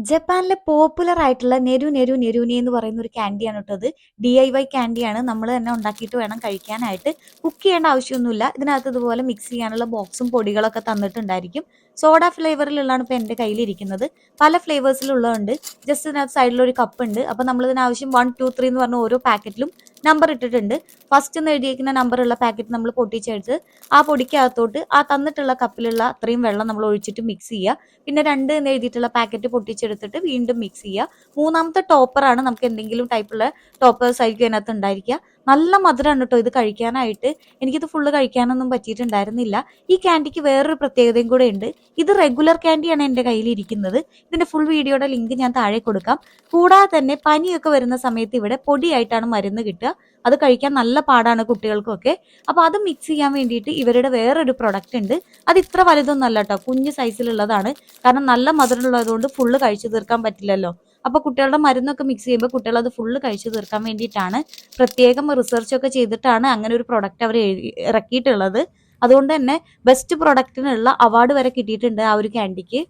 ജപ്പാനിലെ പോപ്പുലർ ആയിട്ടുള്ള നെരു നെരു നെരൂനി എന്ന് പറയുന്ന ഒരു ക്യാൻഡിയാണ് കേട്ടോ അത്. DIY ക്യാൻഡിയാണ്. നമ്മൾ തന്നെ ഉണ്ടാക്കിയിട്ട് വേണം കഴിക്കാനായിട്ട്. കുക്ക് ചെയ്യേണ്ട ആവശ്യമൊന്നുമില്ല. ഇതിനകത്ത് ഇതുപോലെ മിക്സ് ചെയ്യാനുള്ള ബോക്സും പൊടികളൊക്കെ തന്നിട്ടുണ്ടായിരിക്കും. സോഡ ഫ്ലേവറിലുള്ളതാണ് ഇപ്പോൾ എൻ്റെ കയ്യിലിരിക്കുന്നത്. പല ഫ്ലേവേഴ്സിലുള്ളതുണ്ട്. ജസ്റ്റ് ഇതിനകത്ത് സൈഡിലൊരു കപ്പ് ഉണ്ട്. അപ്പോൾ നമ്മൾ ഇതിനാവശ്യം 1, 2, 3 എന്ന് പറഞ്ഞ ഓരോ പാക്കറ്റിലും നമ്പർ ഇട്ടിട്ടുണ്ട്. ഫസ്റ്റ് എന്ന് എഴുതിയിരിക്കുന്ന നമ്പറുള്ള പാക്കറ്റ് നമ്മൾ പൊട്ടിച്ചെടുത്ത് ആ പൊടിക്കകത്തോട്ട് ആ തന്നിട്ടുള്ള കപ്പിലുള്ള അത്രയും വെള്ളം നമ്മൾ ഒഴിച്ചിട്ട് മിക്സ് ചെയ്യുക. പിന്നെ 2 എന്ന് എഴുതിയിട്ടുള്ള പാക്കറ്റ് പൊട്ടിച്ചെടുത്തിട്ട് വീണ്ടും മിക്സ് ചെയ്യുക. മൂന്നാമത്തെ ടോപ്പറാണ്. നമുക്ക് എന്തെങ്കിലും ടൈപ്പുള്ള ടോപ്പേഴ്സ് ആയിരിക്കും അതിനകത്ത് ഉണ്ടായിരിക്കുക. നല്ല മധുരമാണ് കേട്ടോ ഇത് കഴിക്കാനായിട്ട്. എനിക്കിത് ഫുള്ള് കഴിക്കാനൊന്നും പറ്റിയിട്ടുണ്ടായിരുന്നില്ല. ഈ ക്യാൻഡിക്ക് വേറൊരു പ്രത്യേകതയും കൂടെ ഉണ്ട്. ഇത് റെഗുലർ ക്യാൻഡിയാണ് എൻ്റെ കയ്യിലിരിക്കുന്നത്. ഇതിൻ്റെ ഫുൾ വീഡിയോയുടെ ലിങ്ക് ഞാൻ താഴെ കൊടുക്കാം. കൂടാതെ തന്നെ പനിയൊക്കെ വരുന്ന സമയത്ത് ഇവിടെ പൊടിയായിട്ടാണ് മരുന്ന് കിട്ടുക. അത് കഴിക്കാൻ നല്ല പാടാണ് കുട്ടികൾക്കൊക്കെ. അപ്പോൾ അത് മിക്സ് ചെയ്യാൻ വേണ്ടിയിട്ട് ഇവരുടെ വേറൊരു പ്രൊഡക്റ്റ് ഉണ്ട്. അത് ഇത്ര വലുതൊന്നും അല്ല കേട്ടോ, കുഞ്ഞ് സൈസിലുള്ളതാണ്. കാരണം നല്ല മധുരമുള്ളതുകൊണ്ട് ഫുള്ള് കഴിച്ചു തീർക്കാൻ പറ്റില്ലല്ലോ. അപ്പോൾ കുട്ടികളുടെ മരുന്നൊക്കെ മിക്സ് ചെയ്യുമ്പോൾ കുട്ടികൾ അത് ഫുള്ള് കഴിച്ചു തീർക്കാൻ വേണ്ടിയിട്ടാണ് പ്രത്യേകം റിസർച്ച് ഒക്കെ ചെയ്തിട്ടാണ് അങ്ങനെ ഒരു പ്രൊഡക്റ്റ് അവർ ഇറക്കിയിട്ടുള്ളത്. അതുകൊണ്ട് തന്നെ ബെസ്റ്റ് പ്രൊഡക്റ്റിനുള്ള അവാർഡ് വരെ കിട്ടിയിട്ടുണ്ട് ആ ഒരു ക്യാൻഡിക്ക്.